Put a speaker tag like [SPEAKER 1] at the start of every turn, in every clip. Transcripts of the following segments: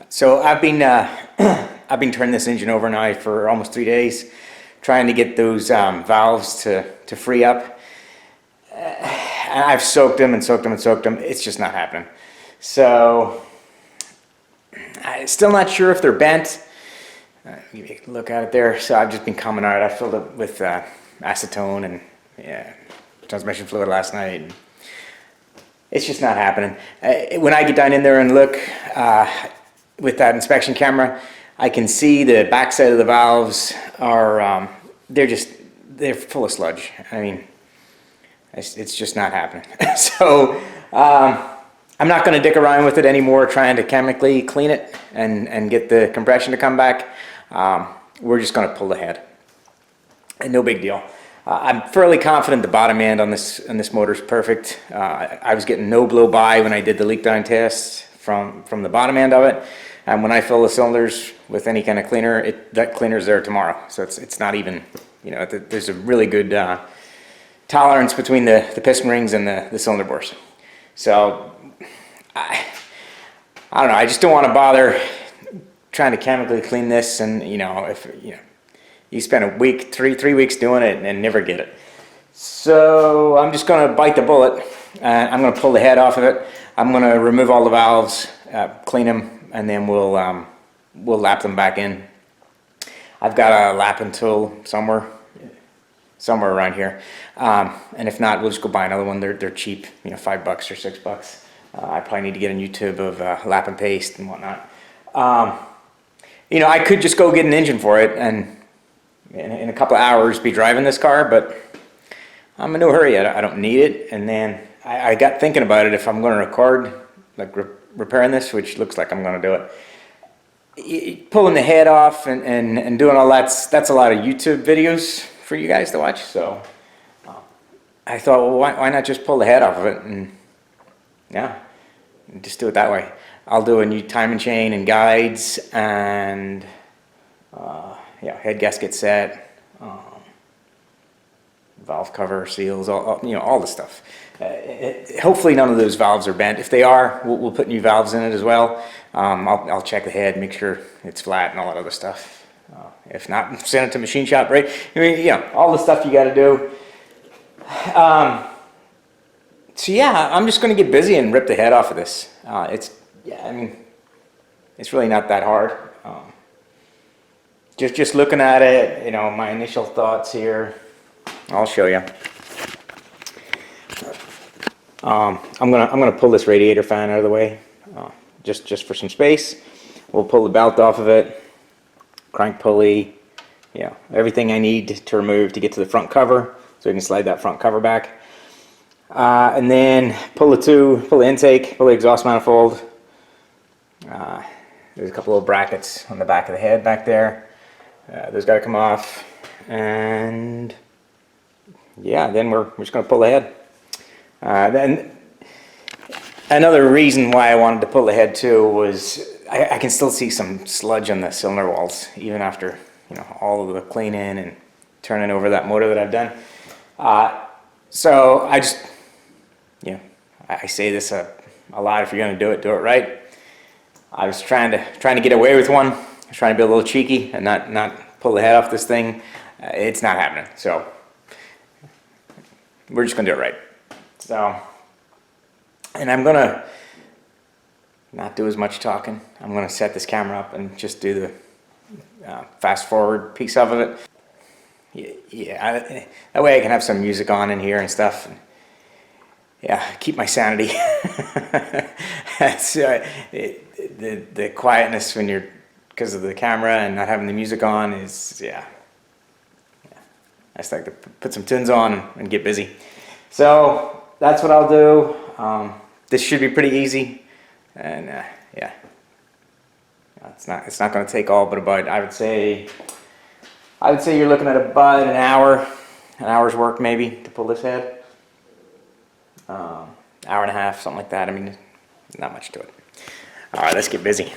[SPEAKER 1] So I've been I've been turning this engine over now for almost 3 days, trying to get those valves to free up. And I've soaked them and soaked them and soaked them. It's just not happening. So I'm still not sure if they're bent. Give you a look at it there. So I've just been combing out. I filled it with acetone and transmission fluid last night. And it's just not happening. When I get down in there and look with that inspection camera, I can see the backside of the valves are they're full of sludge. I mean, it's just not happening. So I'm not going to dick around with it anymore, trying to chemically clean it and get the compression to come back. We're just going to pull the head, and no big deal. I'm fairly confident the bottom end on this motor is perfect. I was getting no blow by when I did the leak down test from the bottom end of it, and when I fill the cylinders with any kind of cleaner, that cleaner's there tomorrow. So it's not even, there's a really good tolerance between the piston rings and the cylinder bores. So I don't know. I just don't want to bother trying to chemically clean this, and if you spend a week, three weeks doing it and never get it. So I'm just going to bite the bullet. I'm going to pull the head off of it. I'm going to remove all the valves, clean them, and then we'll lap them back in. I've got a lapping tool somewhere around here, and if not, we'll just go buy another one. They're cheap, $5 or $6. I probably need to get a new tube of lap and paste and whatnot. I could just go get an engine for it and in a couple of hours be driving this car, but I'm in no hurry. I don't need it. And then I got thinking about it. If I'm going to record like repairing this, which looks like I'm going to do it, pulling the head off and doing all that's a lot of YouTube videos for you guys to watch. So I thought, well, why not just pull the head off of it and just do it that way. I'll do a new timing chain and guides and head gasket set, valve cover seals, all the stuff. Hopefully none of those valves are bent. If they are, we'll put new valves in it as well. I'll check the head, make sure it's flat and all that other stuff. If not, send it to machine shop, right? I mean, all the stuff you got to do. So I'm just going to get busy and rip the head off of this. It's really not that hard. Just looking at it, my initial thoughts here. I'll show you. I'm gonna pull this radiator fan out of the way, just for some space. We'll pull the belt off of it, crank pulley, everything I need to remove to get to the front cover, so we can slide that front cover back. And then pull the intake, pull the exhaust manifold. There's a couple of brackets on the back of the head back there. Those got to come off, and then we're just going to pull the head. Then another reason why I wanted to pull the head too was I can still see some sludge on the cylinder walls even after all of the cleaning and turning over that motor that I've done. So I just I say this a lot. If you're going to do it right. I was trying to get away with one. I was trying to be a little cheeky and not pull the head off this thing. It's not happening. So we're just going to do it right. So, and I'm going to not do as much talking. I'm going to set this camera up and just do the fast forward piece of it. That way I can have some music on in here and stuff. And, keep my sanity. That's the quietness when you're, because of the camera and not having the music on is, I just like to put some tunes on and get busy. So that's what I'll do. This should be pretty easy, and it's not going to take all but about, I would say you're looking at about an hour's work maybe to pull this head. Hour and a half, something like that. I mean, not much to it. All right, let's get busy.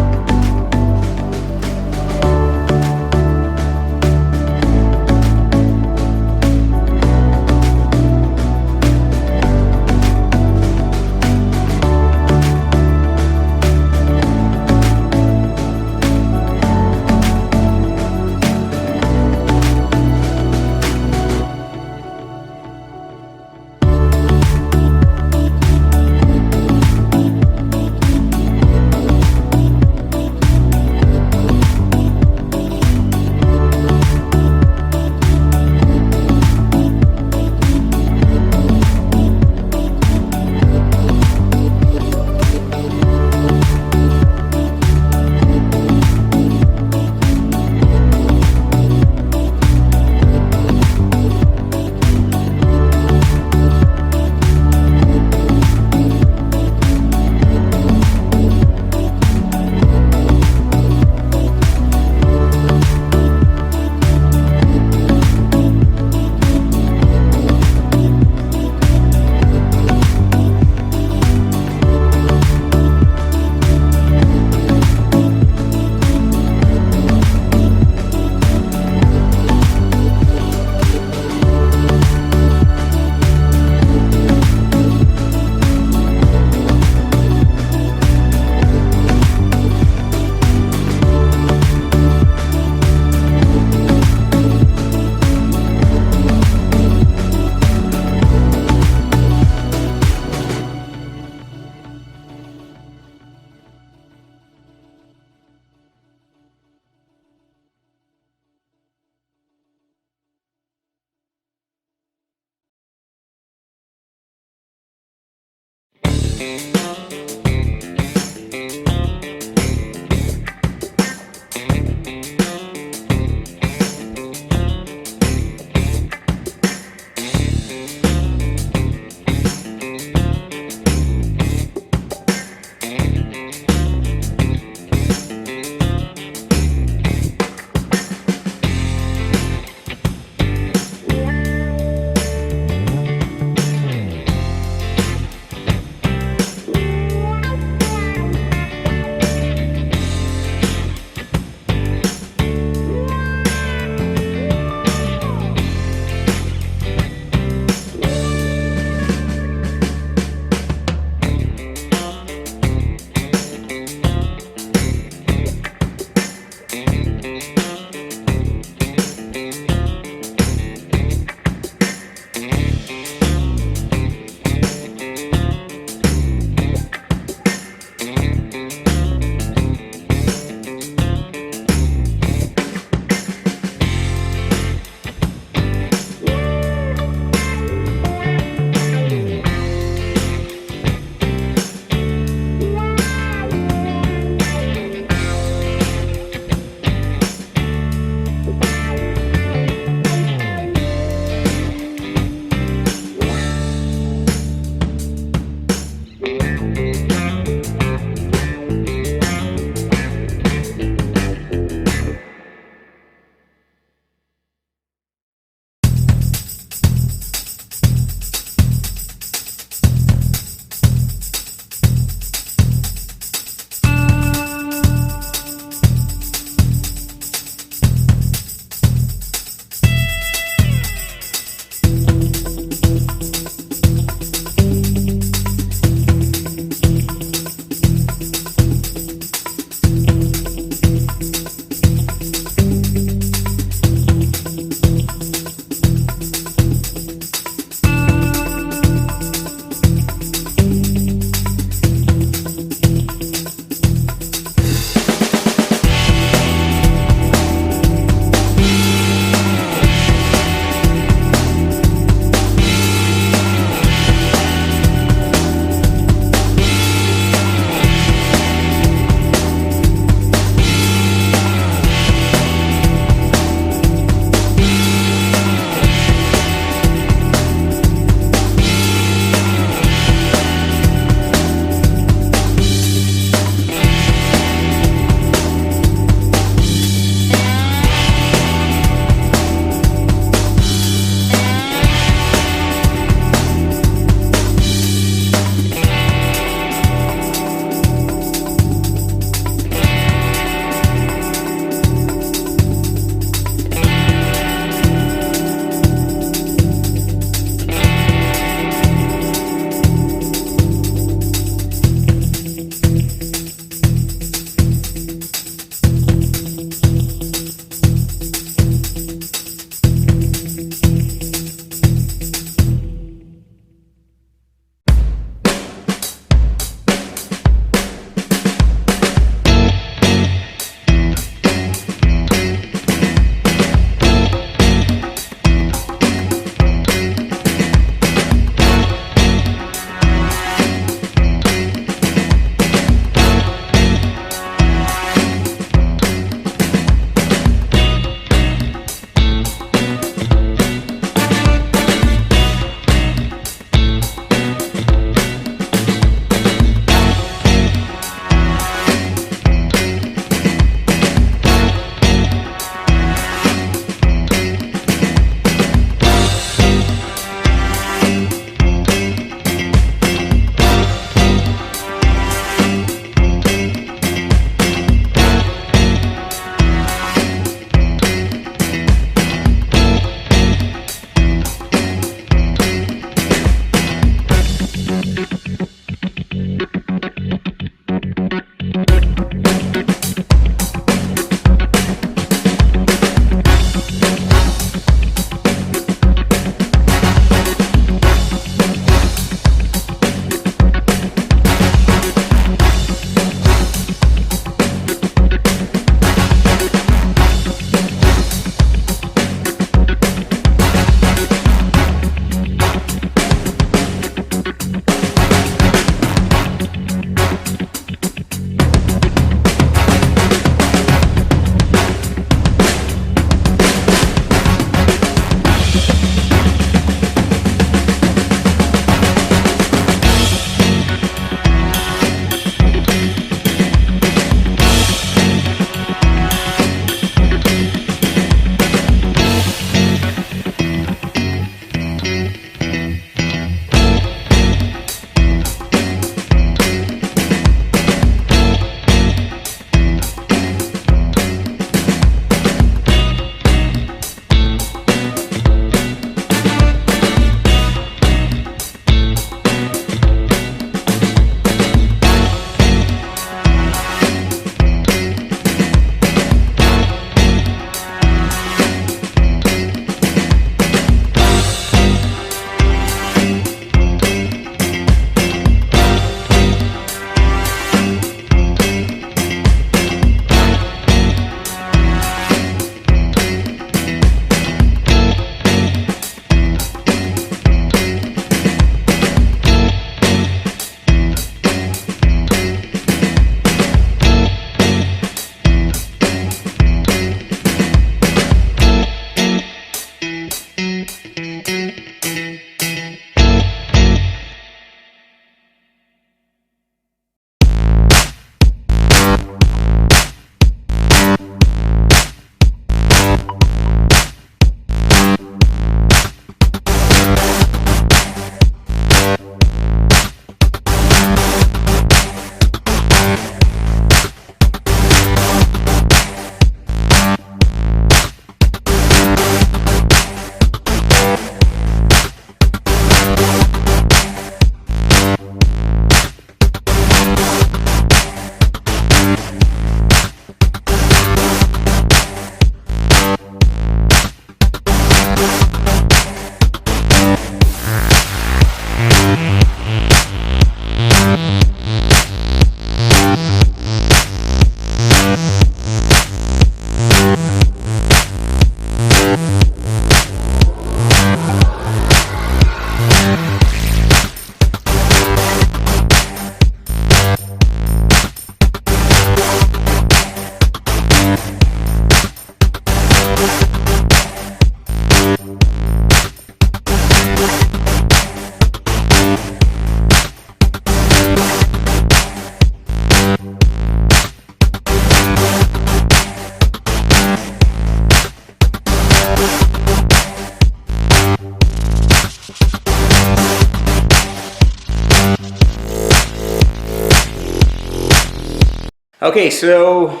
[SPEAKER 1] Okay, so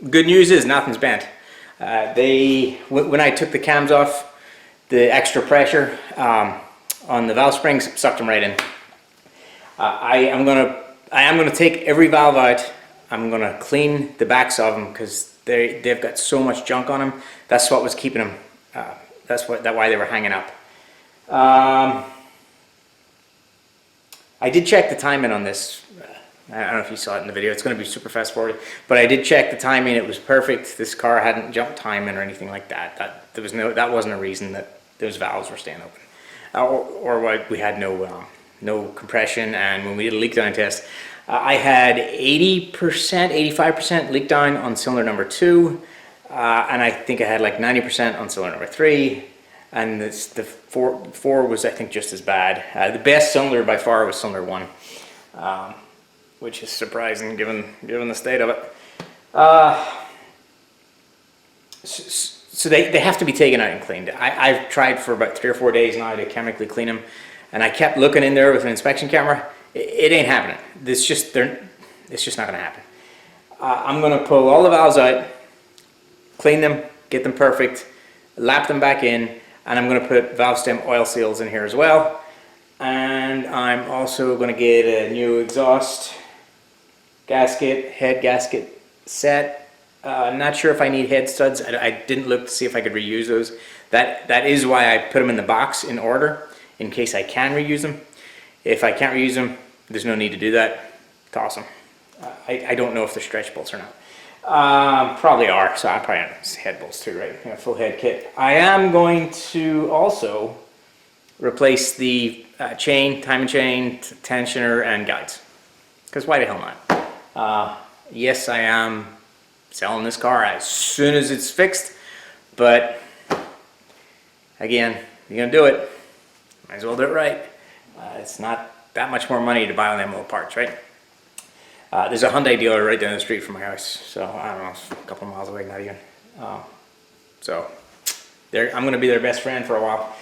[SPEAKER 1] good news is nothing's bent. When I took the cams off, the extra pressure on the valve springs sucked them right in. I am gonna take every valve out. I'm gonna clean the backs of them because they've got so much junk on them. That's what was keeping them. That's why they were hanging up. I did check the timing on this. I don't know if you saw it in the video. It's going to be super fast forward, but I did check the timing. It was perfect. This car hadn't jumped timing or anything like that. That wasn't a reason that those valves were staying open, or we had no compression. And when we did a leak down test, I had 80%, 85% leak down on cylinder number 2, and I think I had like 90% on cylinder number 3. And the four was, I think, just as bad. The best cylinder by far was cylinder 1. Which is surprising given the state of it. So they have to be taken out and cleaned. I've tried for about 3 or 4 days now to chemically clean them, and I kept looking in there with an inspection camera. It ain't happening. It's just not going to happen. I'm going to pull all the valves out, clean them, get them perfect, lap them back in, and I'm going to put valve stem oil seals in here as well. And I'm also going to get a new exhaust gasket, head gasket set. Not sure if I need head studs. I didn't look to see if I could reuse those. That is why I put them in the box in order, in case I can reuse them. If I can't reuse them, there's no need to do that. Toss them. I don't know if they're stretch bolts or not. Probably are, so I probably have head bolts too, right? Yeah, full head kit. I am going to also replace the timing chain, tensioner, and guides. Because why the hell not? Yes, I am selling this car as soon as it's fixed, but again, you're gonna do it, might as well do it right. It's not that much more money to buy all them little parts, right? There's a Hyundai dealer right down the street from my house, so I don't know, it's a couple miles away, not even. So I'm gonna be their best friend for a while.